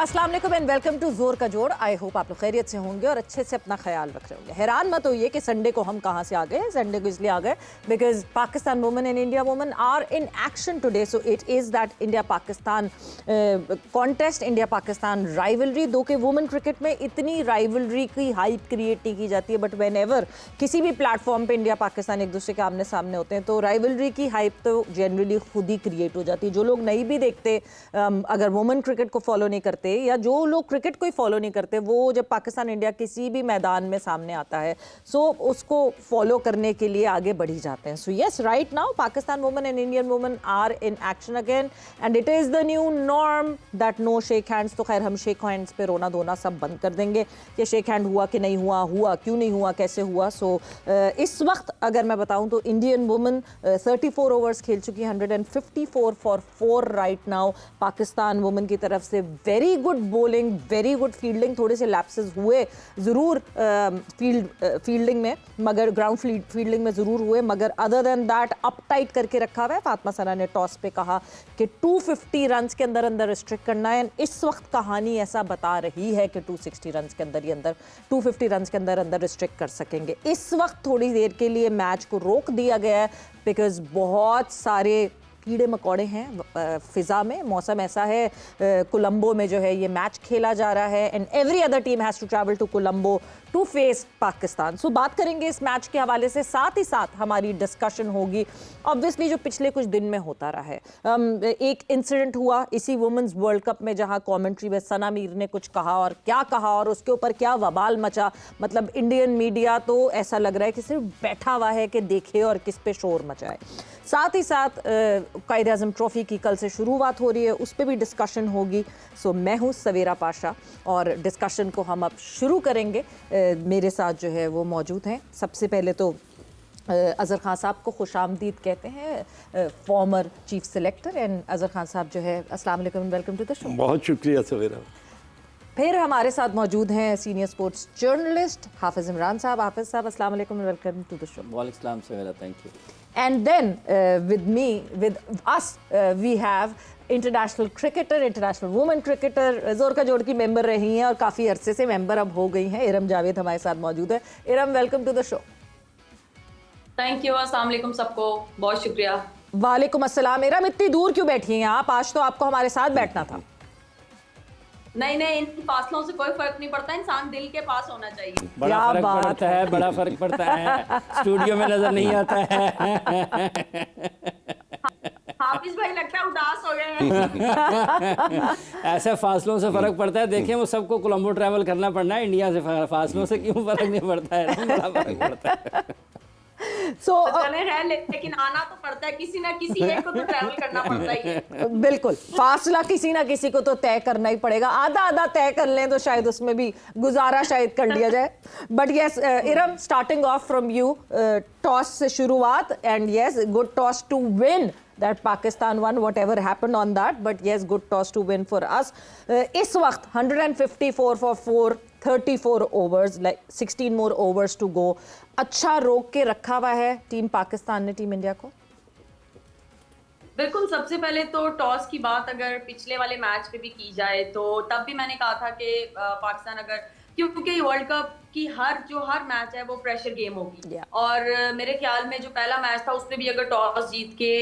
अस्सलाम वालेकुम and welcome to जोर का जोड़। आई होप आप लोग खैरियत से होंगे और अच्छे से अपना ख्याल रख रहे होंगे। हैरान मत होइए कि संडे को हम कहाँ से आ गए। संडे को इसलिए आ गए because Pakistan women and India women are in action today. So it is that India Pakistan contest, India Pakistan rivalry. दो के वुमेन क्रिकेट में इतनी राइवलरी की हाइप क्रिएट नहीं की जाती है, बट वेन एवर किसी भी प्लेटफॉर्म पर इंडिया पाकिस्तान एक दूसरे के आमने सामने होते हैं तो राइवलरी की हाइप तो जनरली खुद ही क्रिएट हो जाती है। जो लोग नहीं भी देखते, अगर वुमेन क्रिकेट को फॉलो नहीं करते या जो लोग क्रिकेट को ही फॉलो नहीं करते, वो जब पाकिस्तान इंडिया किसी भी मैदान में सामने आता है सो उसको फॉलो करने के लिए आगे बढ़ी जाते हैं। So yes, right now Pakistan women and Indian women are in action again and it is the new norm that no shake hands. तो खैर हम शेक हैंड्स पे रोना धोना सब बंद कर देंगे कि शेक हैंड हुआ कि नहीं हुआ, हुआ क्यों नहीं हुआ, कैसे हुआ। सो इस वक्त अगर मैं बताऊं तो इंडियन वुमेन 34 ओवर्स खेल चुकी है, 154 for 4 right now. Pakistan women की तरफ से very good bowling, very good fielding. थोड़े से लैप्सेस हुए ज़रूर फील्डिंग में, मगर ग्राउंड फील्डिंग में ज़रूर हुए, मगर other than that up tight करके रखा हुआ है। फातिमा सना ने टॉस पे कहा कि 250 रन्स के अंदर अंदर रिस्ट्रिक्ट करना है। इस वक्त कहानी ऐसा बता रही है कि 260 रन्स के अंदर ही अंदर 250 रन्स के अंदर अंदर रिस्ट्रिक्ट कर सकेंगे। इस वक्त थोड़ी देर के लिए मैच को रोक दिया गया है बिकॉज बहुत सारे कीड़े मकोड़े हैं फिज़ा में। मौसम ऐसा है, कोलंबो में जो है ये मैच खेला जा रहा है and every other team has to travel to Colombo to face Pakistan. So बात करेंगे इस मैच के हवाले से, साथ ही साथ हमारी डिस्कशन होगी ऑब्वियसली जो पिछले कुछ दिन में होता रहा है। एक इंसिडेंट हुआ इसी वुमेंस वर्ल्ड कप में जहां कमेंट्री में सना मीर ने कुछ कहा और क्या कहा और उसके ऊपर क्या वबाल मचा। मतलब इंडियन मीडिया तो ऐसा लग रहा है कि सिर्फ बैठा हुआ है कि देखे और किस पे शोर मचाए। साथ ही साथ कायद आज़म ट्रॉफ़ी की कल से शुरुआत हो रही है, उस पर भी डिस्कशन होगी। सो मैं हूँ सवेरा पाशा और डिस्कशन को हम अब शुरू करेंगे। मेरे साथ जो है वो मौजूद हैं। सबसे पहले तो अज़हर खान साहब को खुशामदीद कहते हैं, former chief selector. And Azhar Khan साहब जो है अस्सलाम वालेकुम, वेलकम टू द शो। बहुत शुक्रिया सवेरा। फिर हमारे साथ मौजूद हैं सीनियर स्पोर्ट्स जर्नलिस्ट हाफिज़ इमरान साहब। हाफिज़ साहब अस्सलाम वालेकुम, वेलकम टू द शो। वालेकुम सलाम Savera, thank you. And then with us we have international cricketer, international women cricketer, जोर का जोड़ की मेंबर रही हैं और काफ़ी अरसे से मेंबर अब हो गई हैं, इरम जावेद हमारे साथ मौजूद है। Iram, welcome to the show. Thank you, अस्सलाम वालेकुम सबको, बहुत शुक्रिया। वालेकुम अस्सलाम। इरम, इतनी दूर क्यों बैठी हैं आप? आज तो आपको हमारे साथ बैठना था। नहीं, इन फासलों से कोई फर्क नहीं पड़ता, इंसान दिल के पास होना चाहिए। बड़ा फर्क पड़ता है, बड़ा फर्क पड़ता है, स्टूडियो में नजर नहीं आता है। हाफिज भाई लगता है उदास हो गए हैं। ऐसे फासलों से फर्क पड़ता है। देखें, वो सबको कोलंबो ट्रैवल करना पड़ना है, इंडिया से फासलों से क्यों फर्क नहीं पड़ता है? बड़ा फर्क पड़ता है। तो चले है, लेकिन आना तो पड़ता है, किसी ना किसी एक को तो ट्रैवल करना पड़ता ही है। बिल्कुल, फासला किसी ना किसी को तो तय करना ही पड़ेगा। आधा आधा तय कर लें तो शायद उसमें भी गुजारा शायद कर लिया जाए। But yes Iram, starting off from you, toss से शुरुआत and yes good toss to win that Pakistan won whatever happened on that, but yes, good toss to win for us. इस वक्त 154 for 4, 34 overs, like 16 more overs to go. अच्छा रोक के रखा हुआ है टीम पाकिस्तान ने टीम इंडिया को। बिल्कुल, सबसे पहले तो टॉस की बात अगर पिछले वाले मैच पे भी की जाए तो तब भी मैंने कहा था कि पाकिस्तान अगर, क्योंकि वर्ल्ड कप की हर मैच है वो प्रेशर गेम होगी। और मेरे ख्याल में जो पहला मैच था उसमें भी अगर टॉस जीत के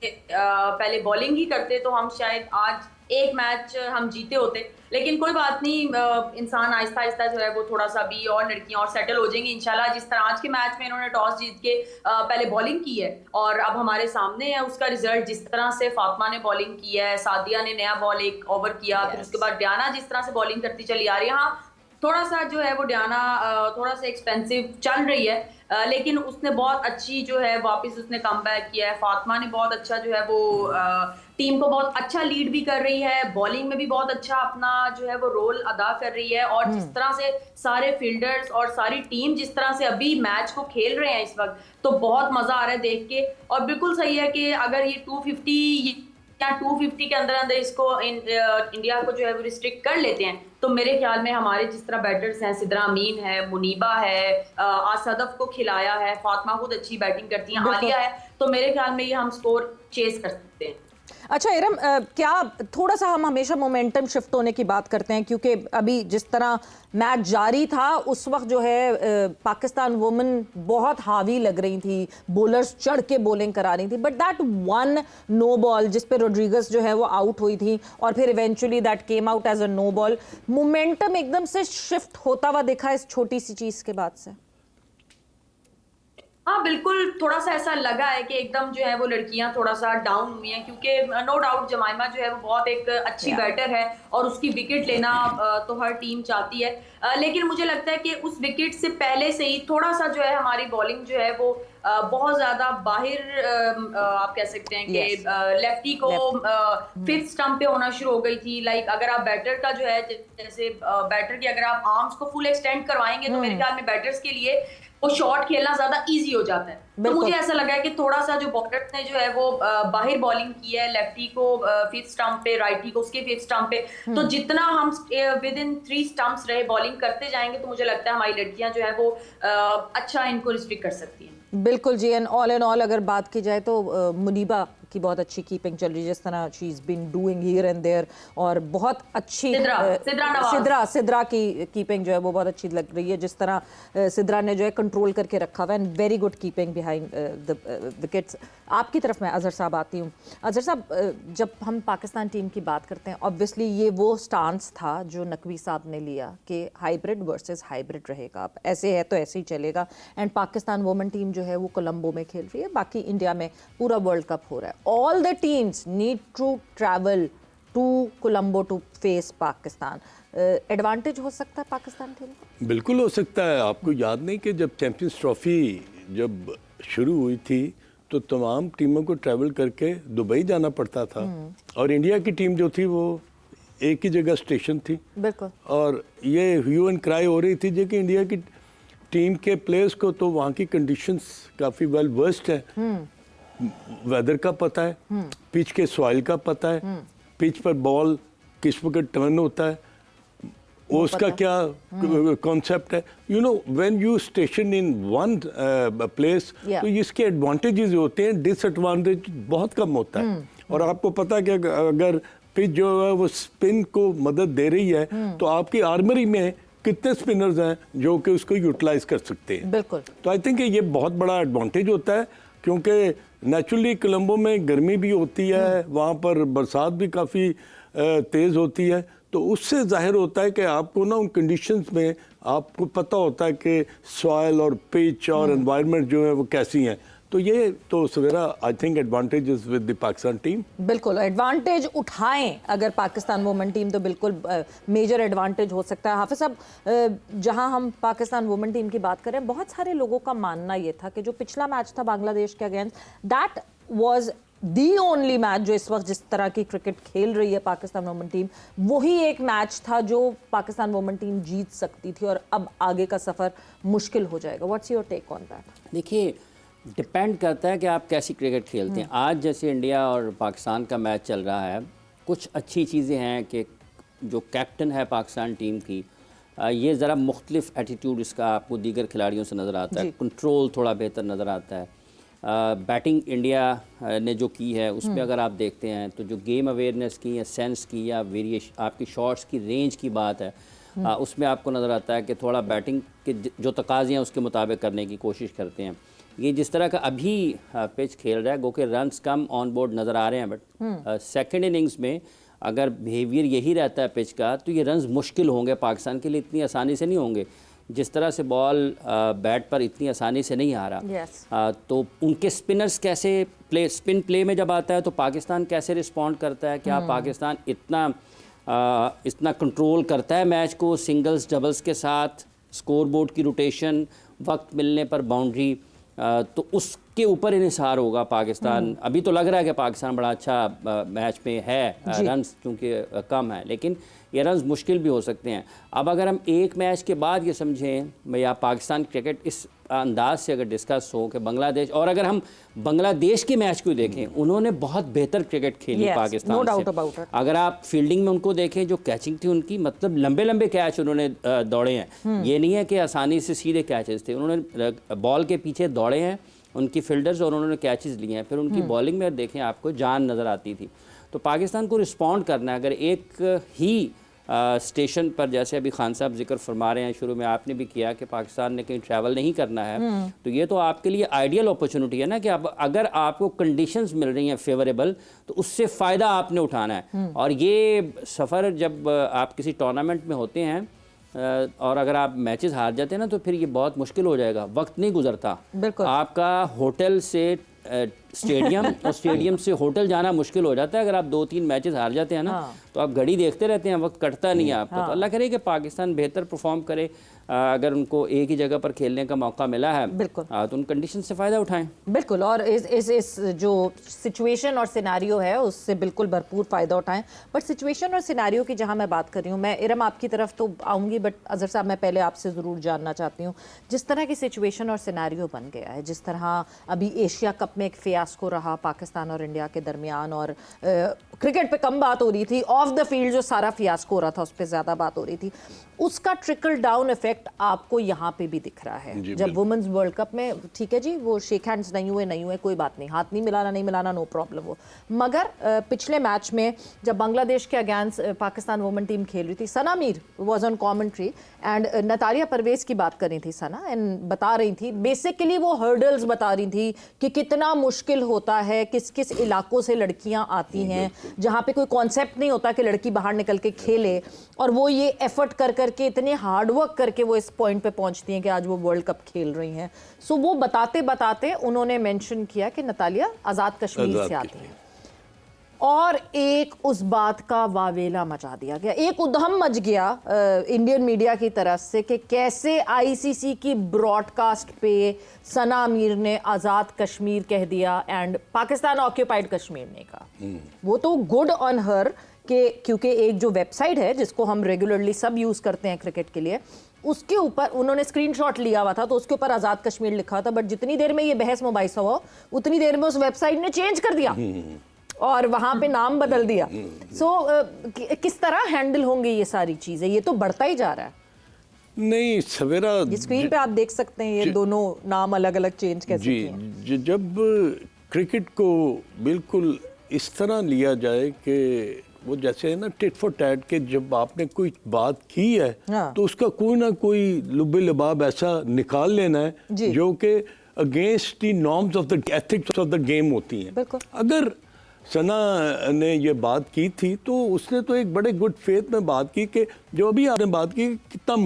पहले बॉलिंग ही करते तो हम शायद आज एक मैच हम जीते होते। लेकिन कोई बात नहीं, इंसान आहिस्ता आहिस्ता जो है वो थोड़ा सा भी, और लड़कियां और सेटल हो जाएंगी इंशाल्लाह। जिस तरह आज के मैच में इन्होंने टॉस जीत के पहले बॉलिंग की है और अब हमारे सामने है उसका रिजल्ट। जिस तरह से फातिमा ने बॉलिंग की है, सादिया ने नया बॉल एक ओवर किया, फिर उसके बाद डियाना जिस तरह से बॉलिंग करती चली आ रही है। हाँ, थोड़ा सा जो है वो डियाना थोड़ा सा एक्सपेंसिव चल रही है, लेकिन उसने बहुत अच्छी जो है वापस उसने कमबैक किया है। फातिमा ने बहुत अच्छा जो है वो टीम को बहुत अच्छा लीड भी कर रही है, बॉलिंग में भी बहुत अच्छा अपना जो है वो रोल अदा कर रही है। और जिस तरह से सारे फील्डर्स और सारी टीम जिस तरह से अभी मैच को खेल रहे हैं इस वक्त, तो बहुत मजा आ रहा है देख के। और बिल्कुल सही है कि अगर ये 250 या 250 के अंदर अंदर इसको इंडिया को जो है वो रिस्ट्रिक्ट कर लेते हैं तो मेरे ख्याल में हमारे जिस तरह बैटर्स हैं, सिद्रा अमीन है, मुनीबा है, आज सदफ को खिलाया है, फातिमा खुद अच्छी बैटिंग करती हैं, आलिया है, तो मेरे ख्याल में ये हम स्कोर चेस कर सकते हैं। अच्छा इरम, क्या थोड़ा सा हम हमेशा मोमेंटम शिफ्ट होने की बात करते हैं, क्योंकि अभी जिस तरह मैच जारी था उस वक्त जो है पाकिस्तान वुमेन बहुत हावी लग रही थी, बॉलर्स चढ़ के बॉलिंग करा रही थी, but that one no ball जिस पे रोड्रिगस जो है वो आउट हुई थी और फिर eventually that came out as a no ball, momentum एकदम से शिफ्ट होता हुआ दिखा इस छोटी सी चीज के बाद से। हाँ बिल्कुल, थोड़ा सा ऐसा लगा है कि एकदम जो है वो लड़कियां थोड़ा सा डाउन हुई हैं, क्योंकि नो डाउट जमाइमा जो है वो बहुत एक अच्छी बैटर है और उसकी विकेट लेना तो हर टीम चाहती है, लेकिन मुझे लगता है कि उस विकेट से पहले से ही थोड़ा सा जो है हमारी बॉलिंग जो है वो बहुत ज्यादा बाहर आप कह सकते हैं कि लेफ्टी को फिफ्थ स्टंप पे होना शुरू हो गई थी। लाइक अगर आप बैटर का जो है जैसे बैटर की अगर आप आर्म्स को फुल एक्सटेंड करवाएंगे तो मेरे ख्याल में बैटर्स के लिए वो शॉट खेलना ज्यादा इजी हो जाता है। तो मुझे ऐसा लगा है कि थोड़ा सा जो बॉलर्स ने जो है वो बाहर बॉलिंग की है, लेफ्टी को फिफ्थ स्टंप पे, राइटी को उसके फिफ्थ स्टंप पे, तो जितना हम विद इन 3 स्टंप्स रहे बॉलिंग करते जाएंगे तो मुझे लगता है हमारी लड़कियां जो है वो अच्छा इनको रिस्ट्रिक्ट कर सकती हैं। बिल्कुल जी, एंड ऑल इन ऑल अगर बात की जाए तो मुनीबा की बहुत अच्छी कीपिंग चल रही है, जिस तरह she is been doing here and there, और बहुत अच्छी सिद्रा की कीपिंग जो है वो बहुत अच्छी लग रही है, जिस तरह सिद्रा ने जो है कंट्रोल करके रखा हुआ है, and very good keeping behind the wickets. आपकी तरफ मैं अजहर साहब आती हूँ। अजहर साहब, जब हम पाकिस्तान टीम की बात करते हैं, ऑब्वियसली ये वो स्टांस था जो नकवी साहब ने लिया कि हाइब्रिड वर्सेस हाइब्रिड रहेगा, अब ऐसे है तो ऐसे ही चलेगा, एंड पाकिस्तान वुमेन टीम जो है वो कोलंबो में खेल रही है, बाकी इंडिया में पूरा वर्ल्ड कप हो रहा है, all the teams need to travel to Colombo to face Pakistan. Advantage हो सकता है पाकिस्तान टीम को? बिल्कुल हो सकता है। आपको याद नहीं कि जब चैंपियंस ट्रॉफी जब शुरू हुई थी तो तमाम टीमों को ट्रैवल करके दुबई जाना पड़ता था, और इंडिया की टीम जो थी वो एक ही जगह स्टेशन थी। बिल्कुल। और ये ह्यू एंड क्राई हो रही थी जो कि इंडिया की टीम के प्लेयर्स को तो वहाँ की कंडीशंस काफ़ी वेल वर्स्ड है, वेदर का पता है, पिच के सॉइल का पता है, पिच पर बॉल किस वक्त टर्न होता है, उसका क्या कॉन्सेप्ट है, you know when you station in one place, तो इसके एडवांटेजेस होते हैं, डिसएडवांटेज बहुत कम होता है। और आपको पता है कि अगर पिच जो है वो स्पिन को मदद दे रही है तो आपकी आर्मरी में कितने स्पिनर्स हैं जो कि उसको यूटिलाइज कर सकते हैं। बिल्कुल। तो आई थिंक ये बहुत बड़ा एडवांटेज होता है, क्योंकि नेचुरली कोलंबो में गर्मी भी होती है, वहाँ पर बरसात भी काफ़ी तेज़ होती है, तो उससे जाहिर होता है कि आपको ना उन कंडीशंस में आपको पता होता है कि सॉइल और पिच और एनवायरनमेंट जो है वो कैसी हैं। तो ये तो Savera I think advantages with the Pakistan team. बिल्कुल एडवांटेज उठाएं अगर पाकिस्तान वुमेन टीम, तो बिल्कुल मेजर एडवांटेज हो सकता है। हाफिज साहब, जहां हम पाकिस्तान वुमेन टीम की बात करें, बहुत सारे लोगों का मानना ये था कि जो पिछला मैच था बांग्लादेश के against, that was the only match जो इस वक्त जिस तरह की क्रिकेट खेल रही है पाकिस्तान वुमेन टीम, वही एक मैच था जो पाकिस्तान वुमेन टीम जीत सकती थी, और अब आगे का सफ़र मुश्किल हो जाएगा। What's your take on that? देखिए, डिपेंड करता है कि आप कैसी क्रिकेट खेलते हैं। आज जैसे इंडिया और पाकिस्तान का मैच चल रहा है, कुछ अच्छी चीज़ें हैं कि जो कैप्टन है पाकिस्तान टीम की, ये ज़रा मुख्तलिफ एटीट्यूड इसका आपको दीगर खिलाड़ियों से नज़र आता है, कंट्रोल थोड़ा बेहतर नज़र आता है। बैटिंग इंडिया ने जो की है उसमें अगर आप देखते हैं तो जो गेम अवेयरनेस की या सेंस की या वेरिएशन आपकी शॉट्स की रेंज की बात है, उसमें आपको नज़र आता है कि थोड़ा बैटिंग के जो तकाज़े हैं उसके मुताबिक करने की कोशिश करते हैं। ये जिस तरह का अभी पिच खेल रहा है, गो के रन्स कम ऑन बोर्ड नज़र आ रहे हैं, बट सेकंड इनिंग्स में अगर बिहेवियर यही रहता है पिच का, तो ये रन्स मुश्किल होंगे पाकिस्तान के लिए, इतनी आसानी से नहीं होंगे। जिस तरह से बॉल बैट पर इतनी आसानी से नहीं आ रहा, तो उनके स्पिनर्स कैसे स्पिन प्ले में जब आता है तो पाकिस्तान कैसे रिस्पॉन्ड करता है, क्या पाकिस्तान इतना कंट्रोल करता है मैच को सिंगल्स डबल्स के साथ, स्कोर बोर्ड की रोटेशन, वक्त मिलने पर बाउंड्री, तो उसके ऊपर इन्हिसार होगा पाकिस्तान। अभी तो लग रहा है कि पाकिस्तान बड़ा अच्छा मैच में है, रन्स क्योंकि कम है, लेकिन ये रन्स मुश्किल भी हो सकते हैं। अब अगर हम एक मैच के बाद ये समझें या पाकिस्तान क्रिकेट इस अंदाज से अगर डिस्कस हो कि बांग्लादेश, और अगर हम बांग्लादेश के मैच को देखें, उन्होंने बहुत बेहतर क्रिकेट खेली पाकिस्तान से। अगर आप फील्डिंग में उनको देखें, जो कैचिंग थी उनकी, मतलब लंबे लंबे कैच उन्होंने दौड़े हैं, ये नहीं है कि आसानी से सीधे कैचेस थे, उन्होंने बॉल के पीछे दौड़े हैं उनकी फील्डर्स और उन्होंने कैचेस लिए हैं। फिर उनकी बॉलिंग में देखें आपको जान नज़र आती थी। तो पाकिस्तान को रिस्पॉन्ड करना है। अगर एक ही स्टेशन पर, जैसे अभी खान साहब जिक्र फरमा रहे हैं, शुरू में आपने भी किया कि पाकिस्तान ने कहीं ट्रैवल नहीं करना है, तो ये तो आपके लिए आइडियल अपॉर्चुनिटी है ना कि अगर आपको कंडीशंस मिल रही हैं फेवरेबल, तो उससे फ़ायदा आपने उठाना है। और ये सफ़र जब आप किसी टूर्नामेंट में होते हैं और अगर आप मैचेस हार जाते हैं ना, तो फिर ये बहुत मुश्किल हो जाएगा, वक्त नहीं गुजरता आपका। होटल से स्टेडियम और स्टेडियम से होटल जाना मुश्किल हो जाता है। अगर आप 2-3 मैचेस हार जाते हैं ना, तो आप घड़ी देखते रहते हैं, वक्त कटता नहीं है आपका। तो अल्लाह करे कि पाकिस्तान बेहतर परफॉर्म करे। अगर उनको एक ही जगह पर खेलने का मौका मिला है, बिल्कुल, तो उन कंडीशन से फ़ायदा उठाएं। बिल्कुल, और इस जो सिचुएशन और सिनेरियो है उससे बिल्कुल भरपूर फ़ायदा उठाएं। बट सिचुएशन और सिनेरियो की जहां मैं बात कर रही हूँ, मैं इरम आपकी तरफ तो आऊँगी, बट अजहर साहब मैं पहले आपसे ज़रूर जानना चाहती हूँ, जिस तरह की सिचुएशन और सिनेरियो बन गया है, जिस तरह अभी एशिया कप में एक फियास्को रहा पाकिस्तान और इंडिया के दरमियान, और क्रिकेट पे कम बात हो रही थी, ऑफ द फील्ड जो सारा फियास्को हो रहा था उस पर ज़्यादा बात हो रही थी, उसका ट्रिकल डाउन इफेक्ट आपको यहाँ पे भी दिख रहा है। जब वुमेन्स वर्ल्ड कप में, ठीक है जी, वो शेक हैंड्स नहीं हुए, कोई बात नहीं, हाथ नहीं मिलाना नो प्रॉब्लम हो, मगर पिछले मैच में जब बांग्लादेश के अगेंस्ट पाकिस्तान वुमेन टीम खेल रही थी, Sana Mir was on commentary and Nataliya Parvez की बात कर रही थी सना, एंड बता रही थी बेसिकली, वो हर्डल्स बता रही थी कि कितना मुश्किल होता है, किस किस इलाकों से लड़कियां आती हैं जहाँ पे कोई कॉन्सेप्ट नहीं होता कि लड़की बाहर निकल के खेले, और वो ये एफर्ट कर करके, इतने हार्डवर्क करके वो इस पॉइंट पे पहुंचती हैं कि आज वो वर्ल्ड कप खेल रही हैं। सो वो बताते बताते उन्होंने मेंशन किया कि नतालिया आज़ाद कश्मीर से आती हैं, और एक उस बात का वावेला मचा दिया गया, एक उधम मच गया इंडियन मीडिया की तरफ से कि कैसे आईसीसी की ब्रॉडकास्ट पे सना मीर ने आज़ाद कश्मीर कह दिया एंड पाकिस्तान ऑक्यूपाइड कश्मीर ने कहा। वो तो गुड ऑन हर कि क्योंकि एक जो वेबसाइट है जिसको हम रेगुलरली सब यूज़ करते हैं क्रिकेट के लिए, उसके ऊपर उन्होंने स्क्रीनशॉट लिया हुआ था, तो उसके ऊपर आज़ाद कश्मीर लिखा था, बट जितनी देर में ये बहस मुबाहिसा हुआ उतनी देर में उस वेबसाइट ने चेंज कर दिया और वहां पे नाम बदल दिया। सो किस तरह हैंडल होंगे ये सारी चीजें? ये तो बढ़ता ही जा रहा है। नहीं सवेरा, स्क्रीन पे आप देख सकते हैं ये दोनों नाम अलग अलग चेंज कैसे किए हैं। जब क्रिकेट को बिल्कुल इस तरह लिया जाए कि वो जैसे है ना टिट फॉर टैट, के जब आपने कोई बात की है तो उसका कोई ना कोई लुबे लबाब ऐसा निकाल लेना है जो कि against the norms of the ethics of the game होती हैं। अगर सना ने ये बात की थी तो उसने तो एक बड़े गुड फेथ में बात की कि जो अभी आपने बात की कितना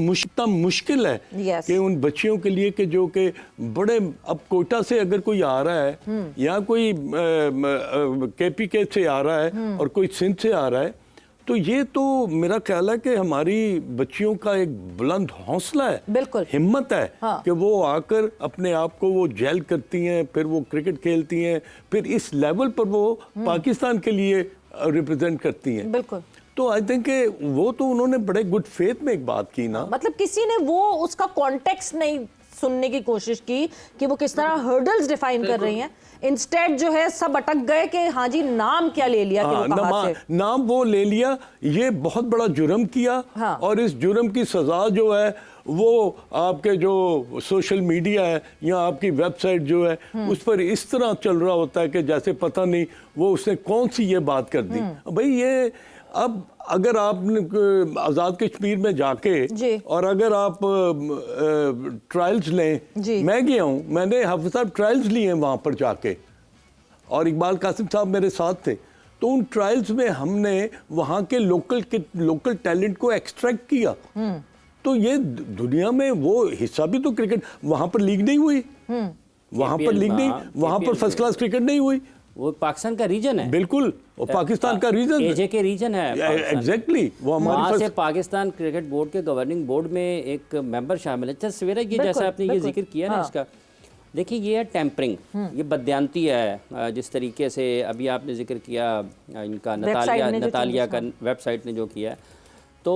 मुश्किल है कि उन बच्चियों के लिए कि जो कि बड़े, अब कोटा से अगर कोई आ रहा है या कोई केपीके से आ रहा है और कोई सिंध से आ रहा है, तो ये तो मेरा ख्याल है कि हमारी बच्चियों का एक बुलंद हौसला है, बिल्कुल हिम्मत है कि वो आकर अपने आप को वो जेल करती हैं, फिर वो क्रिकेट खेलती हैं, फिर इस लेवल पर वो पाकिस्तान के लिए रिप्रेजेंट करती हैं। बिल्कुल। तो आई थिंक वो तो उन्होंने बड़े गुड फेथ में एक बात की ना, मतलब किसी ने वो उसका कॉन्टेक्स्ट नहीं सुनने की कोशिश की कि वो किस तरह हर्डल्स डिफाइन कर रही हैं। इंस्टेड जो है सब अटक गए कि हाँ जी नाम क्या ले लिया, कि वो कहाँ से नाम वो ले लिया, ये बहुत बड़ा जुर्म किया। और इस जुर्म की सजा जो है वो आपके जो सोशल मीडिया है या आपकी वेबसाइट जो है उस पर इस तरह चल रहा होता है कि जैसे पता नहीं वो उसने कौन सी ये बात कर दी। भाई ये अब अगर आप आज़ाद कश्मीर में जाके और अगर आप ट्रायल्स लें, मैं गया हूँ, मैंने हाफिज़ साहब ट्रायल्स लिए हैं वहाँ पर जाके, और इकबाल कासिम साहब मेरे साथ थे, तो उन ट्रायल्स में हमने वहाँ के लोकल टैलेंट को एक्सट्रैक्ट किया। तो ये दुनिया में वो हिस्सा भी तो क्रिकेट, वहाँ पर लीग नहीं हुई, वहाँ पर लीग नहीं, वहाँ पर फर्स्ट क्लास क्रिकेट नहीं हुई, वो पाकिस्तान का रीजन है। बिल्कुल, वो पाकिस्तान का रीजन, एजे के रीजन है। एग्जैक्टली, वो वहाँ से पाकिस्तान क्रिकेट बोर्ड के गवर्निंग बोर्ड में एक मेंबर शामिल है। अच्छा सवेरा, ये जैसा आपने ये जिक्र किया ना इसका, देखिए ये है टेम्परिंग, ये बदयांती है। जिस तरीके से अभी आपने जिक्र किया इनका नतालिया का वेबसाइट ने जो किया, तो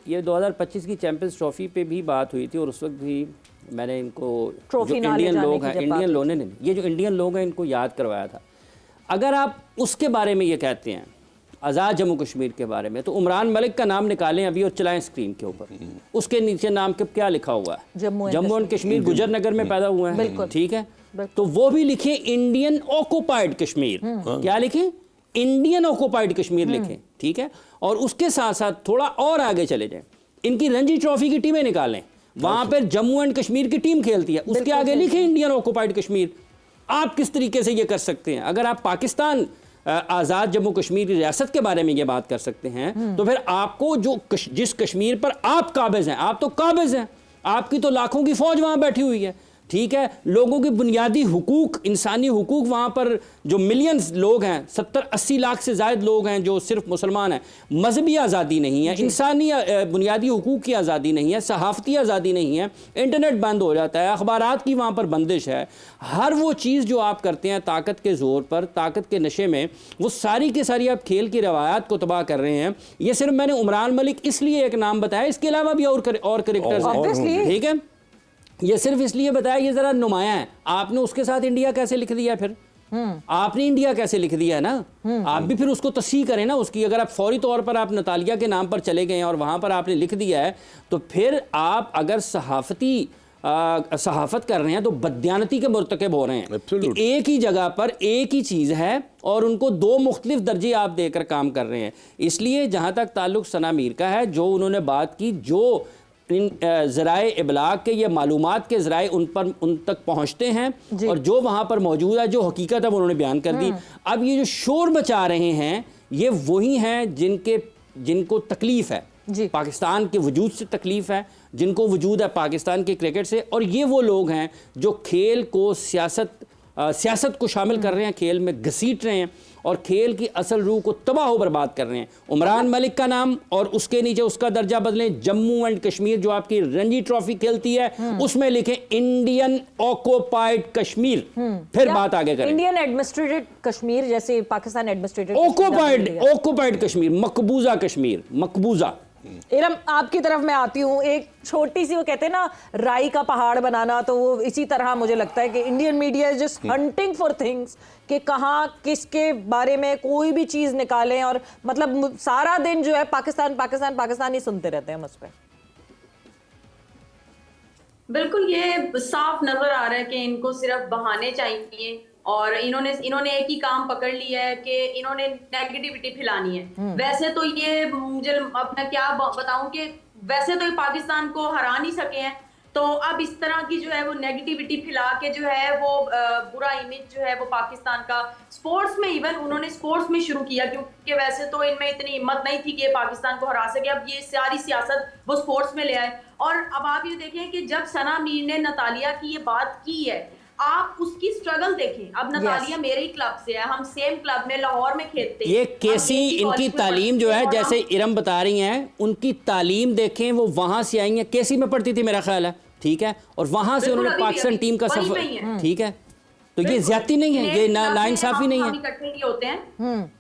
ये 2025 की चैंपियंस ट्रॉफी पे भी बात हुई थी, और उस वक्त भी मैंने इनको जो इंडियन लोग हैं, इंडियन लोगों ने, ये जो इंडियन लोग हैं इनको याद करवाया था। अगर आप उसके बारे में ये कहते हैं आज़ाद जम्मू कश्मीर के बारे में, तो उमरान मलिक का नाम निकालें अभी और चलाएं स्क्रीन के ऊपर, उसके नीचे नाम के क्या लिखा हुआ है? जम्मू एंड कश्मीर, गुजर नगर में पैदा हुए हैं, ठीक है, तो वो भी लिखे इंडियन ऑक्युपाइड कश्मीर। क्या लिखे? इंडियन ऑक्युपाइड कश्मीर लिखें, ठीक है, और उसके साथ साथ थोड़ा और आगे चले जाएं, इनकी रणजी ट्रॉफी की टीमें निकालें, वहां पर जम्मू एंड कश्मीर की टीम खेलती है, उसके आगे लिखें इंडियन ऑक्युपाइड कश्मीर। आप किस तरीके से ये कर सकते हैं? अगर आप पाकिस्तान आज़ाद जम्मू कश्मीर की रियासत के बारे में ये बात कर सकते हैं, तो फिर आपको जिस कश्मीर पर आप काबिज हैं, आप तो काबिज हैं, आपकी तो लाखों की फौज वहां बैठी हुई है, ठीक है, लोगों की बुनियादी हुकूक, इंसानी हुकूक वहाँ पर जो मिलियंस लोग हैं, 70-80 लाख से ज़ायद लोग हैं जो सिर्फ मुसलमान हैं, मजहबी आज़ादी नहीं है, इंसानी बुनियादी हुकूक की आज़ादी नहीं है, सहाफ़ती आज़ादी नहीं है, इंटरनेट बंद हो जाता है, अखबारात की वहाँ पर बंदिश है। हर वो चीज़ जो आप करते हैं ताकत के ज़ोर पर, ताकत के नशे में, वो सारी की सारी आप खेल की रवायात को तबाह कर रहे हैं। ये सिर्फ मैंने उमरान मलिक इसलिए एक नाम बताया, इसके अलावा भी और करेक्टर्स हैं, ठीक है, ये सिर्फ इसलिए बताया ये जरा नुमाया है। आपने उसके साथ इंडिया कैसे लिख दिया? फिर आपने इंडिया कैसे लिख दिया ना, आप भी फिर उसको तस्हीह करें ना उसकी। अगर आप फौरी तौर पर आप नतालिया के नाम पर चले गए और वहां पर आपने लिख दिया है, तो फिर आप अगर सहाफत कर रहे हैं तो बदयानती के मुर्तकब हो रहे हैं कि एक ही जगह पर एक ही चीज़ है और उनको दो मुख्तलिफ दर्जे आप देकर काम कर रहे हैं। इसलिए जहां तक ताल्लुक सना मीर का है, जो उन्होंने बात की, जो इन ज़राए इबलाग के या मालूमात के ज़राए उन तक पहुँचते हैं और जो वहाँ पर मौजूद है, जो हकीकत है वो उन्होंने बयान कर दी। अब ये जो शोर मचा रहे हैं ये वही हैं जिनको तकलीफ़ है, पाकिस्तान के वजूद से तकलीफ़ है, जिनको वजूद है पाकिस्तान के क्रिकेट से, और ये वो लोग हैं जो खेल को सियासत को शामिल कर रहे हैं, खेल में घसीट रहे हैं और खेल की असल रूह को तबाह बर्बाद कर रहे हैं। उमरान मलिक का नाम और उसके नीचे उसका दर्जा बदलें, जम्मू एंड कश्मीर जो आपकी रणजी ट्रॉफी खेलती है उसमें लिखें इंडियन ऑक्युपाइड कश्मीर, फिर बात आगे करें। इंडियन एडमिनिस्ट्रेटेड कश्मीर, जैसे पाकिस्तान एडमिनिस्ट्रेटेड ऑक्युपाइड कश्मीर, मकबूजा कश्मीर, मकबूजा। इरम, आपकी तरफ मैं आती हूँ। एक छोटी सी, वो कहते हैं ना, राई का पहाड़ बनाना, तो वो इसी तरह मुझे लगता है कि Indian media is just hunting for things कि कहाँ किसके बारे में कोई भी चीज निकालें, और मतलब सारा दिन जो है पाकिस्तान पाकिस्तान पाकिस्तान ही सुनते रहते हैं हम उस पर। बिल्कुल, ये साफ नजर आ रहा है कि इनको सिर्फ बहाने चाहिए और इन्होंने एक ही काम पकड़ लिया है कि इन्होंने नेगेटिविटी फैलानी है। वैसे तो ये, मुझे अब मैं क्या बताऊं कि वैसे तो ये पाकिस्तान को हरा नहीं सके हैं, तो अब इस तरह की जो है वो नेगेटिविटी फैला के जो है वो बुरा इमेज जो है वो पाकिस्तान का स्पोर्ट्स में, इवन उन्होंने स्पोर्ट्स में शुरू किया, क्योंकि वैसे तो इनमें इतनी हिम्मत नहीं थी कि ये पाकिस्तान को हरा सके। अब ये सारी सियासत वो स्पोर्ट्स में ले आए। और अब आप ये देखें कि जब सना मीर ने नतालिया की ये बात की है, आप उसकी स्ट्रगल देखें। अब नतालिया मेरे ही क्लब से है, हम सेम क्लब में लाहौर में खेलते हैं। ये कैसी इनकी तालीम जो है, जैसे इरम बता रही हैं, उनकी तालीम देखें, वो वहां से आई है, कैसी में पढ़ती थी मेरा ख्याल है, ठीक है, और वहां से उन्होंने पाकिस्तान टीम का सफर, ठीक है, तो ये ज्यादती नहीं है, ये नाइंसाफी नहीं है। इकट्ठे होते हैं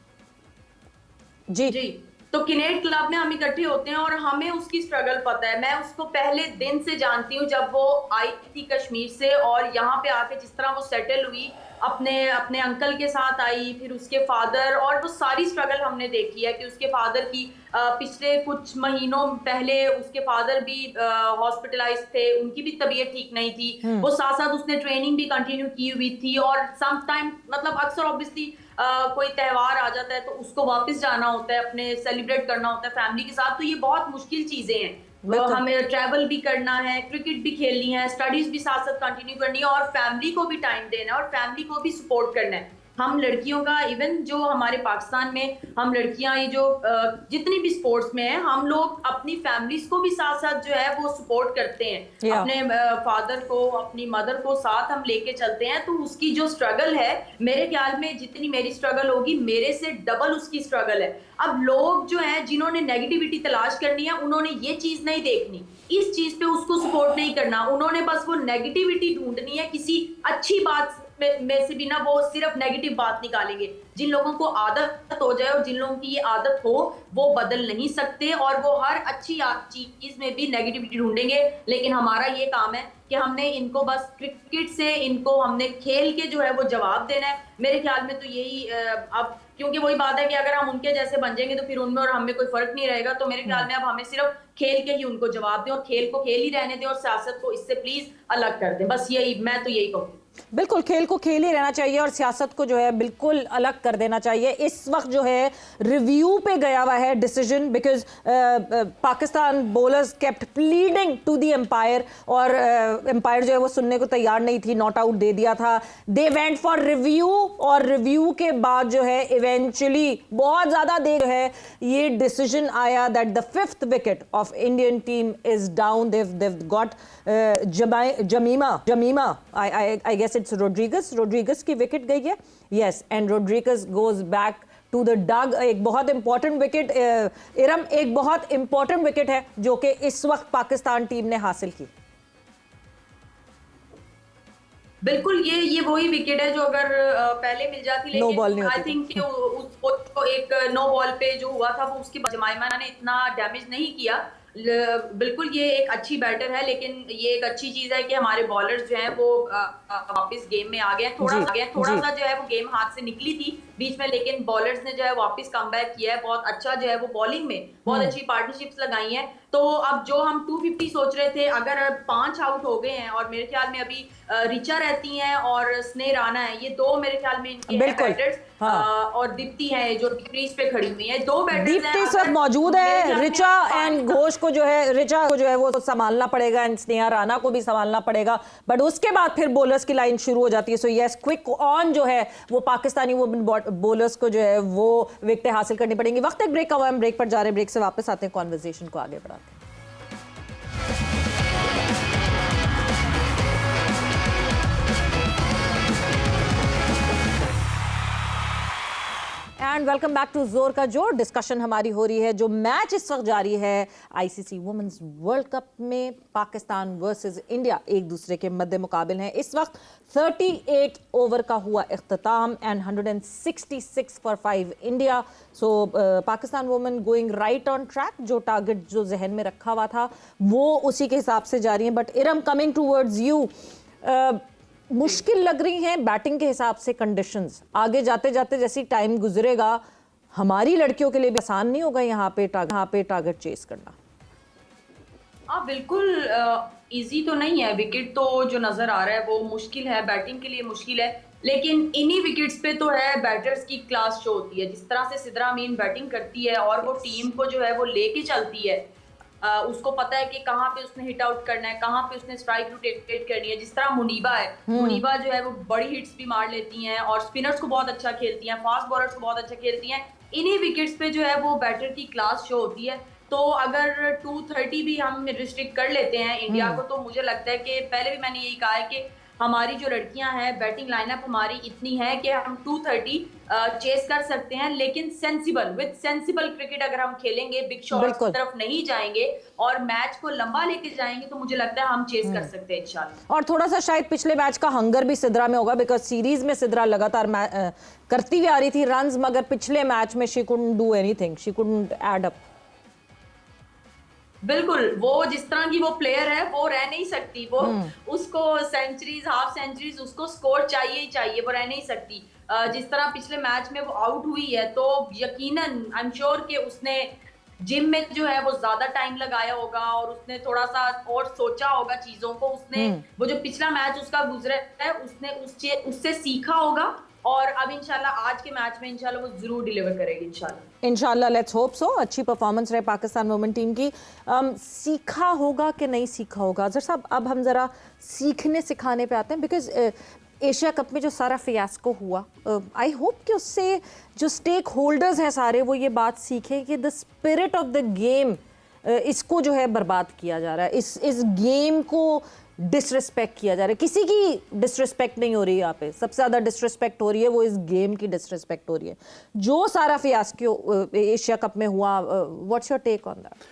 जी, तो किनेट क्लब में हम इकट्ठे होते हैं और हमें उसकी स्ट्रगल पता है। मैं उसको पहले दिन से जानती हूँ, जब वो आई थी कश्मीर से और यहाँ पे आके जिस तरह वो सेटल हुई, अपने अंकल के साथ आई, फिर उसके फादर, और वो सारी स्ट्रगल हमने देखी है कि उसके फादर की पिछले कुछ महीनों पहले उसके फादर भी हॉस्पिटलाइज थे, उनकी भी तबीयत ठीक नहीं थी। वो साथ साथ उसने ट्रेनिंग भी कंटिन्यू की हुई थी और सम टाइम, मतलब अक्सर ऑब्वियसली कोई त्यौहार आ जाता है तो उसको वापस जाना होता है, अपने सेलिब्रेट करना होता है फैमिली के साथ, तो ये बहुत मुश्किल चीजें हैं। हमें ट्रैवल भी करना है, क्रिकेट भी खेलनी है, स्टडीज भी साथ साथ कंटिन्यू करनी है और फैमिली को भी टाइम देना है और फैमिली को भी सपोर्ट करना है। हम लड़कियों का, इवन जो हमारे पाकिस्तान में हम लड़कियां, ये जो जितनी भी स्पोर्ट्स में है, हम लोग अपनी फैमिलीज को भी साथ साथ जो है वो सपोर्ट करते हैं। अपने फादर को, अपनी मदर को साथ हम लेके चलते हैं, तो उसकी जो स्ट्रगल है, मेरे ख्याल में जितनी मेरी स्ट्रगल होगी, मेरे से डबल उसकी स्ट्रगल है। अब लोग जो हैं जिन्होंने नेगेटिविटी तलाश करनी है, उन्होंने ये चीज नहीं देखनी, इस चीज पे उसको सपोर्ट नहीं करना, उन्होंने बस वो नेगेटिविटी ढूंढनी है। किसी अच्छी बात में से भी ना वो सिर्फ नेगेटिव बात निकालेंगे। जिन लोगों को आदत हो जाए और जिन लोगों की ये आदत हो, वो बदल नहीं सकते और वो हर अच्छी चीज में भी नेगेटिविटी ढूंढेंगे। लेकिन हमारा ये काम है कि हमने इनको बस क्रिकेट से, इनको हमने खेल के जो है वो जवाब देना है। मेरे ख्याल में तो यही, अब क्योंकि वही बात है कि अगर हम उनके जैसे बन जाएंगे तो फिर उनमें और हमें कोई फर्क नहीं रहेगा। तो मेरे ख्याल में अब हमें सिर्फ खेल के ही उनको जवाब दें और खेल को खेल ही रहने दें और सियासत को इससे प्लीज अलग कर दें। बस यही, मैं तो यही कहूँगी। बिल्कुल, खेल को खेल ही रहना चाहिए और सियासत को जो है बिल्कुल अलग कर देना चाहिए। इस वक्त जो है रिव्यू पे गया हुआ है decision, because Pakistan bowlers kept pleading to the umpire और एम्पायर जो है वो सुनने को तैयार नहीं थी, नॉट आउट दे दिया था। दे वेंट फॉर रिव्यू और रिव्यू के बाद जो है इवेंचुअली बहुत ज्यादा देर है ये डिसीजन आया that the 5th wicket of Indian team is down. they've got जमीमा I guess it's Rodriguez की विकेट गई है, yes, and Rodriguez goes back to the dug। एक बहुत इंपॉर्टेंट विकेट इरम, एक बहुत इंपॉर्टेंट विकेट है जो कि इस वक्त पाकिस्तान टीम ने हासिल की। बिल्कुल, ये वही विकेट है जो अगर पहले मिल जाती, लेकिन आई थिंक उसको एक नो बॉल पे जो हुआ था वो उसकी जमाइमा ने इतना डैमेज नहीं किया। बिल्कुल ये एक अच्छी बैटर है, लेकिन ये एक अच्छी चीज है कि हमारे बॉलर्स जो हैं वो वापस गेम में आ गए। थोड़ा सा जो है वो गेम हाथ से निकली थी बीच में, लेकिन बॉलर्स ने जो है वापस कमबैक किया है। बहुत अच्छा जो है वो बॉलिंग में बहुत अच्छी पार्टनरशिप्स लगाई हैं। तो अब जो हम 250 सोच रहे थे, अगर 5 आउट हो गए हैं और मेरे ख्याल में अभी रिचा रहती हैं और स्नेह राणा है, ये 2 मेरे ख्याल में इनके बैटर्स, और दीप्ति है जो क्रीज पे खड़ी हुई है। 2 बैटर्स दीप्ति सब मौजूद है, रिचा एंड घोष को जो है, रिचा को जो है वो संभालना पड़ेगा एंड स्नेहा राणा को भी संभालना पड़ेगा, बट उसके बाद फिर बॉलर्स की लाइन शुरू हो जाती है। सो यस, क्विक ऑन जो है वो पाकिस्तानी वुमेन बॉलर्स को जो है वो विकेटें हासिल करनी पड़ेंगी। वक्त एक ब्रेक का हुआ, हम ब्रेक पर जा रहे हैं, ब्रेक से वापस आते हैं, कॉन्वर्सेशन को आगे बढ़ाते हैं। एंड वेलकम बैक टू जोर का जोर। डिस्कशन हमारी हो रही है जो मैच इस वक्त जारी है आईसीसी वुमेन्स वर्ल्ड कप में, पाकिस्तान वर्सेस इंडिया एक दूसरे के मद्दे मुकाबिल हैं। इस वक्त 38 ओवर का हुआ इख्तिताम and 166 for 5 India. So Pakistan women going right on track, जो टारगेट जो जहन में रखा हुआ था वो उसी के हिसाब से जा रही है। But Iram, coming towards you, मुश्किल लग रही हैं बैटिंग के हिसाब से कंडीशंस, आगे जाते जाते जैसी टाइम गुजरेगा हमारी लड़कियों के लिए भी आसान नहीं होगा यहाँ पे टारगेट चेस करना। बिल्कुल इजी तो नहीं है। विकेट तो जो नजर आ रहा है वो मुश्किल है, बैटिंग के लिए मुश्किल है, लेकिन इन्हीं विकेट्स पे तो है बैटर्स की क्लास शो होती है। जिस तरह से सिद्रा अमीन बैटिंग करती है और वो टीम को जो है वो लेके चलती है, उसको पता है कि कहाँ पे उसने हिट आउट करना है, कहाँ पे उसने स्ट्राइक रोटेट करनी है। जिस तरह मुनीबा है, मुनीबा जो है वो बड़ी हिट्स भी मार लेती हैं और स्पिनर्स को बहुत अच्छा खेलती हैं, फास्ट बॉलर्स को बहुत अच्छा खेलती हैं। इन्हीं विकेट्स पे जो है वो बैटर की क्लास शो होती है। तो अगर 230 भी हम रिस्ट्रिक्ट कर लेते हैं इंडिया को, तो मुझे लगता है कि पहले भी मैंने यही कहा है कि हमारी जो लड़कियां हैं, बैटिंग लाइनअप हमारी इतनी है कि हम 230 चेस कर सकते हैं, लेकिन विद सेंसिबल क्रिकेट अगर हम खेलेंगे, बिग शॉट्स की तरफ नहीं जाएंगे और मैच को लंबा लेके जाएंगे, तो मुझे लगता है हम चेस कर सकते हैं इंशाल्लाह। और थोड़ा सा शायद पिछले मैच का हंगर भी सिद्रा में होगा, बिकॉज सीरीज में सिद्रा लगातार करती हुई आ रही थी रन्स, मगर पिछले मैच में she couldn't do anything, she couldn't add up. बिल्कुल, वो जिस तरह की वो प्लेयर है वो रह नहीं सकती, वो उसको सेंचुरीज, हाफ सेंचुरीज, उसको स्कोर चाहिए ही चाहिए, वो रह नहीं सकती। जिस तरह पिछले मैच में वो आउट हुई है, तो यकीनन आई एम श्योर कि उसने जिम में जो है वो ज्यादा टाइम लगाया होगा और उसने थोड़ा सा और सोचा होगा चीजों को। उसने वो जो पिछला मैच उसका गुजरा है, उसने उससे सीखा होगा और अब इंशाल्लाह आज के मैच में इंशाल्लाह वो जरूर डिलीवर करेगी इंशाल्लाह। Let's hope so. अच्छी परफॉर्मेंस रहे पाकिस्तान वुमेन टीम की। सीखा होगा कि नहीं सीखा होगा अजहर साहब, अब हम जरा सीखने सिखाने पे आते हैं, बिकॉज एशिया कप में जो सारा फियास्को हुआ, आई होप कि उससे जो स्टेक होल्डर्स हैं सारे वो ये बात सीखें कि the spirit of the game, इसको जो है बर्बाद किया जा रहा है, इस गेम को डिसरिस्पेक्ट किया जा रहा है। किसी की डिसरिस्पेक्ट नहीं हो रही है यहाँ पे, सबसे ज़्यादा डिसरिस्पेक्ट हो रही है वो इस गेम की डिसरिस्पेक्ट हो रही है, जो सारा फियास्को एशिया कप में हुआ। What's your take on that?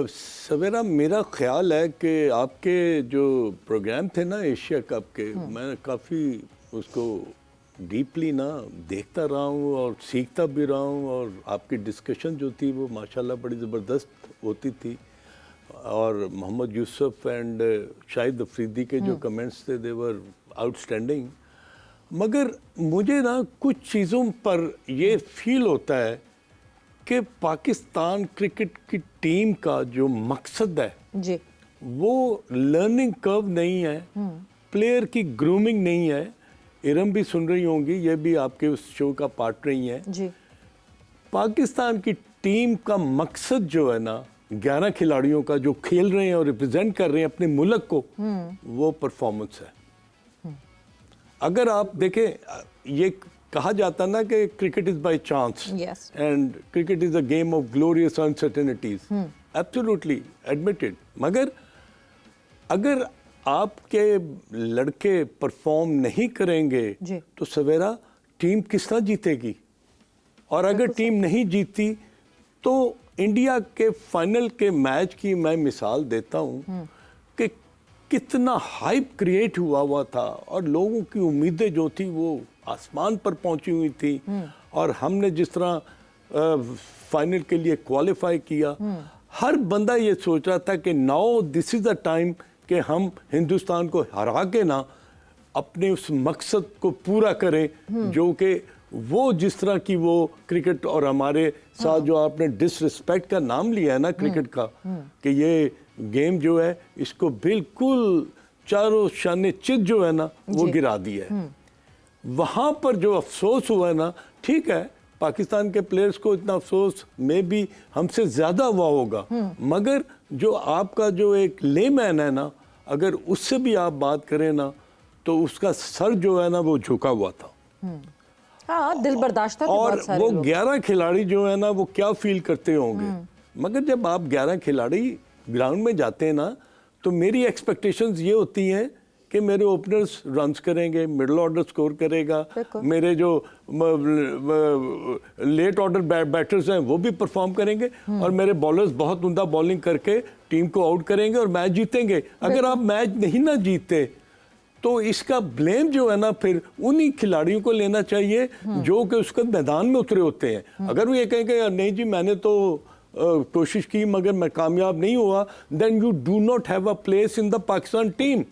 Savera, मेरा ख्याल है कि आपके जो प्रोग्राम थे ना एशिया कप के, मैं काफ़ी उसको डीपली ना देखता रहा हूँ और सीखता भी रहा हूँ, और आपकी डिस्कशन जो थी वो माशाल्लाह बड़ी ज़बरदस्त होती थी, और मोहम्मद यूसुफ एंड शाहिद अफरीदी के जो कमेंट्स थे दे वर आउटस्टैंडिंग। मगर मुझे ना कुछ चीज़ों पर ये फील होता है कि पाकिस्तान क्रिकेट की टीम का जो मकसद है जी, वो लर्निंग कर्व नहीं है, प्लेयर की ग्रूमिंग नहीं है। इरम भी सुन रही होंगी, ये भी आपके उस शो का पार्ट रही हैं जी। पाकिस्तान की टीम का मकसद जो है ना, 11 खिलाड़ियों का जो खेल रहे हैं और रिप्रेजेंट कर रहे हैं अपने मुल्क को, वो परफॉर्मेंस है। अगर आप देखें, ये कहा जाता ना कि cricket is by chance Yes. And cricket is a game of glorious uncertainties, absolutely admitted. मगर अगर आपके लड़के परफॉर्म नहीं करेंगे जी। तो सवेरा टीम किस तरह जीतेगी? और अगर टीम नहीं जीती तो इंडिया के फाइनल के मैच की मैं मिसाल देता हूँ कि कितना हाइप क्रिएट हुआ था और लोगों की उम्मीदें जो थी वो आसमान पर पहुंची हुई थी, और हमने जिस तरह फाइनल के लिए क्वालिफाई किया, हर बंदा ये सोच रहा था कि now this is the time कि हम हिंदुस्तान को हरा के ना अपने उस मकसद को पूरा करें, जो कि वो जिस तरह की वो क्रिकेट और हमारे साथ जो आपने डिसरिस्पेक्ट का नाम लिया है ना क्रिकेट का, कि ये गेम जो है इसको बिल्कुल चारों शाने चित जो है ना वो गिरा दिया है। वहाँ पर जो अफसोस हुआ है ना, ठीक है पाकिस्तान के प्लेयर्स को इतना अफसोस में भी हमसे ज़्यादा हुआ होगा, मगर जो आपका जो एक लेमैन है ना, अगर उससे भी आप बात करें ना तो उसका सर जो है ना वो झुका हुआ था। हाँ, दिल बर्दाश्त था और बहुत सारे वो लोग। 11 खिलाड़ी जो है ना वो क्या फील करते होंगे। मगर जब आप 11 खिलाड़ी ग्राउंड में जाते हैं ना, तो मेरी एक्सपेक्टेशंस ये होती हैं कि मेरे ओपनर्स रन्स करेंगे, मिडिल ऑर्डर स्कोर करेगा, मेरे जो लेट ऑर्डर बैटर्स हैं वो भी परफॉर्म करेंगे, और मेरे बॉलर्स बहुत उम्दा बॉलिंग करके टीम को आउट करेंगे और मैच जीतेंगे। अगर आप मैच नहीं ना जीतते तो इसका ब्लेम जो है ना फिर उन्हीं खिलाड़ियों को लेना चाहिए जो कि उसके मैदान में उतरे होते हैं। अगर वो ये कहें कि नहीं जी मैंने तो कोशिश की मगर मैं कामयाब नहीं हुआ, then you do not have a place in the Pakistan team.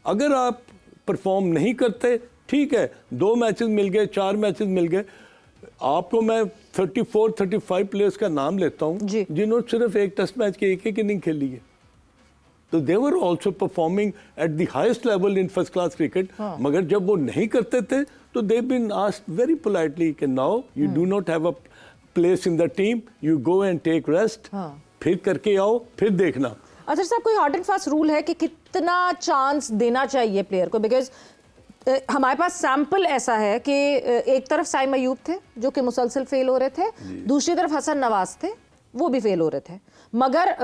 अगर आप परफॉर्म नहीं करते, ठीक है 2 मैचेस मिल गए, 4 मैचेस मिल गए, आपको मैं 34-35 प्लेयर्स का नाम लेता हूँ जिन्होंने सिर्फ एक टेस्ट मैच की एक इनिंग खेली है, तो they were also performing at the highest level in first class cricket. मगर जब वो नहीं करते थे तो they been asked very politely कि now you do not have a place in the team, you go and take rest, फिर करके आओ, फिर देखना। अच्छा साहब, कोई हार्ड एंड फास्ट रूल है कि कितना चांस देना चाहिए प्लेयर को? बिकॉज हमारे पास सैंपल ऐसा है कि एक तरफ साइम अयूब थे जो कि मुसलसल फेल हो रहे थे, दूसरी तरफ हसन नवाज थे वो भी फेल हो रहे थे, मगर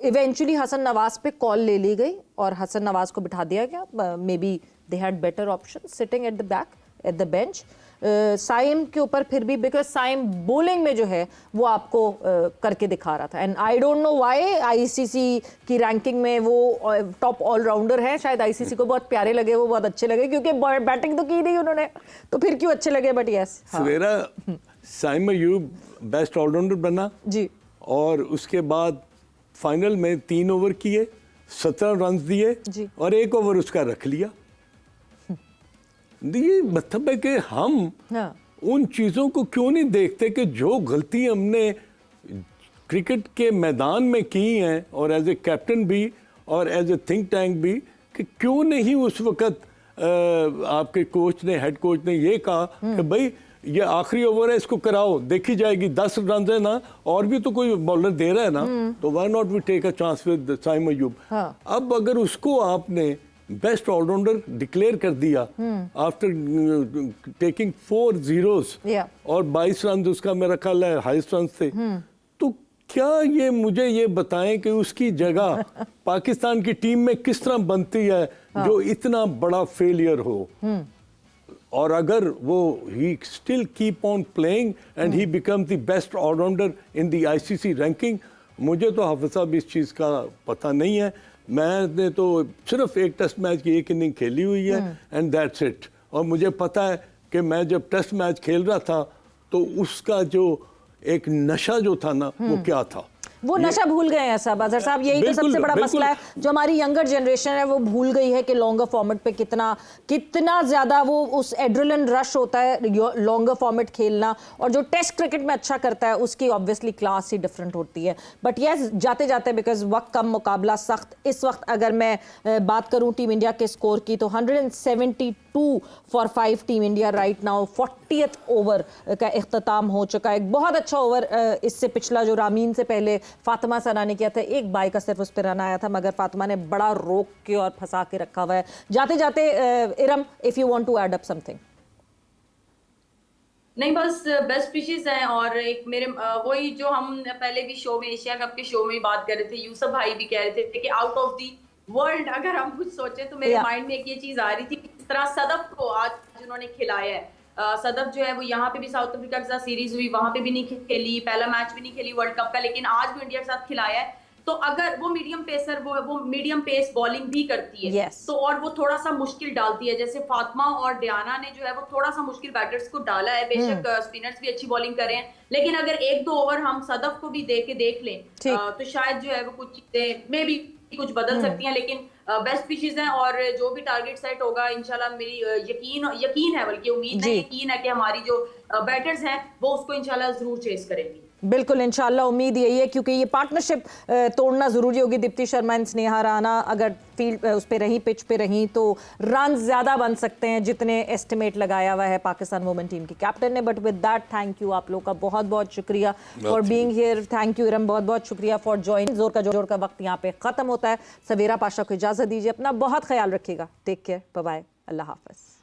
इवेंचुअली हसन नवाज पे कॉल ले ली गई और हसन नवाज को बिठा दिया गया। Maybe they had better option sitting at the back at the bench. Saim के ऊपर फिर भी, बिकॉज साइम बॉलिंग में जो है वो आपको करके दिखा रहा था, and I don't know why ICC की रैंकिंग में वो टॉप ऑलराउंडर है। शायद आईसीसी को बहुत प्यारे लगे, वो बहुत अच्छे लगे, क्योंकि बैटिंग तो की नहीं उन्होंने, तो फिर क्यों अच्छे लगे। बट यस, सवेरा साइम अयूब बेस्ट ऑलराउंडर बना जी, और उसके बाद फाइनल में 3 ओवर किए, 17 रन दिए और 1 ओवर उसका रख लिया। ये मतलब है कि हम उन चीज़ों को क्यों नहीं देखते कि जो गलती हमने क्रिकेट के मैदान में की हैं, और एज ए कैप्टन भी और एज ए थिंक टैंक भी, कि क्यों नहीं उस वक़्त आपके कोच ने, हेड कोच ने ये कहा कि भाई ये आखिरी ओवर है, इसको कराओ, देखी जाएगी, 10 रन है ना, और भी तो कोई बॉलर दे रहा है ना, तो why not we take a chance with Saim Ayub. अब अगर उसको आपने बेस्ट ऑलराउंडर डिक्लेयर कर दिया आफ्टर टेकिंग 4 zeros और 22 रन उसका मेरा ख्याल है हाईएस्ट रन थे, तो क्या ये मुझे ये बताएं कि उसकी जगह पाकिस्तान की टीम में किस तरह बनती है जो इतना बड़ा फेलियर हो। और अगर वो he still keep on playing and he become the best allrounder in the ICC ranking, मुझे तो हाफिज साहब इस चीज़ का पता नहीं है। मैंने तो सिर्फ एक टेस्ट मैच की एक इनिंग खेली हुई है एंड दैट्स इट। और मुझे पता है कि मैं जब टेस्ट मैच खेल रहा था तो उसका जो एक नशा जो था ना वो क्या था। वो नशा भूल गए हैं सब अजहर साहब, यही तो बिल्कुल, सबसे बड़ा बिल्कुल। मसला है। जो हमारी यंगर जनरेशन है वो भूल गई है कि लॉन्गर फॉर्मेट पे कितना ज्यादा वो उस एड्रेनलिन रश होता है लॉन्गर फॉर्मेट खेलना, और जो टेस्ट क्रिकेट में अच्छा करता है उसकी ऑब्वियसली क्लास ही डिफरेंट होती है। बट यस, जाते जाते बिकॉज वक्त कम, मुकाबला सख्त, इस वक्त अगर मैं बात करूं टीम इंडिया के स्कोर की तो 172 for 5 team India right now. 40th over का इख्तिताम हो चुका है। एक बहुत अच्छा ओवर इससे पिछला जो रामीन से पहले फातिमा सना ने किया था, एक बाई का सिर्फ उस पर रन आया था, मगर फातिमा ने बड़ा रोक के और फंसा के रखा हुआ है। जाते जाते Iram, if you want to add up something. नहीं, बस बेस्ट विशेस हैं। और एक मेरे वही जो हम पहले भी शो में, एशिया कप के शो में बात कर रहे थे, यूसुफ भाई भी कह रहे थे कि आउट ऑफ दी वर्ल्ड अगर हम कुछ सोचे तो मेरे माइंड में एक ये चीज आ रही थी, किस तरह सदफ को आज उन्होंने खिलाया है। सदफ जो है वो यहाँ पे भी साउथ अफ्रीका के साथ सीरीज हुई, वहां पे भी नहीं खेली, पहला मैच भी नहीं खेली वर्ल्ड कप का, लेकिन आज भी इंडिया के साथ खिलाया है। तो अगर वो मीडियम पेसर, वो मीडियम पेस बॉलिंग भी करती है, yes. तो और वो थोड़ा सा मुश्किल डालती है। जैसे फातिमा और डियाना ने जो है वो थोड़ा सा मुश्किल बैटर्स को डाला है। बेशक स्पिनर्स भी अच्छी बॉलिंग कर रहे हैं, लेकिन अगर 1-2 ओवर हम सदफ को भी देख लें तो शायद जो है वो कुछ चीजें मे बी कुछ बदल सकती हैं। लेकिन बेस्ट विशेस हैं, और जो भी टारगेट सेट होगा इंशाल्लाह, मेरी यकीन है, बल्कि उम्मीद नहीं, यकीन है कि हमारी जो बैटर्स हैं वो उसको इंशाल्लाह जरूर चेस करेंगी। बिल्कुल, इंशाल्लाह उम्मीद यही है, क्योंकि ये पार्टनरशिप तोड़ना ज़रूरी होगी। दीप्ति शर्मा एंड स्नेहा राणा अगर फील्ड उस पे रही, पिच पे रही, तो रन ज़्यादा बन सकते हैं जितने एस्टिमेट लगाया हुआ है पाकिस्तान वुमेन टीम की कैप्टन ने। But with that, thank you आप लोग का बहुत बहुत शुक्रिया for being here. Thank you Iram, बहुत बहुत शुक्रिया फॉर ज्वाइन। जोर का वक्त यहाँ पे ख़त्म होता है। सवेरा पाशा को इजाज़त दीजिए, अपना बहुत ख्याल रखिएगा। टेक केयर, बाय बाय, अल्लाह हाफ़िज़।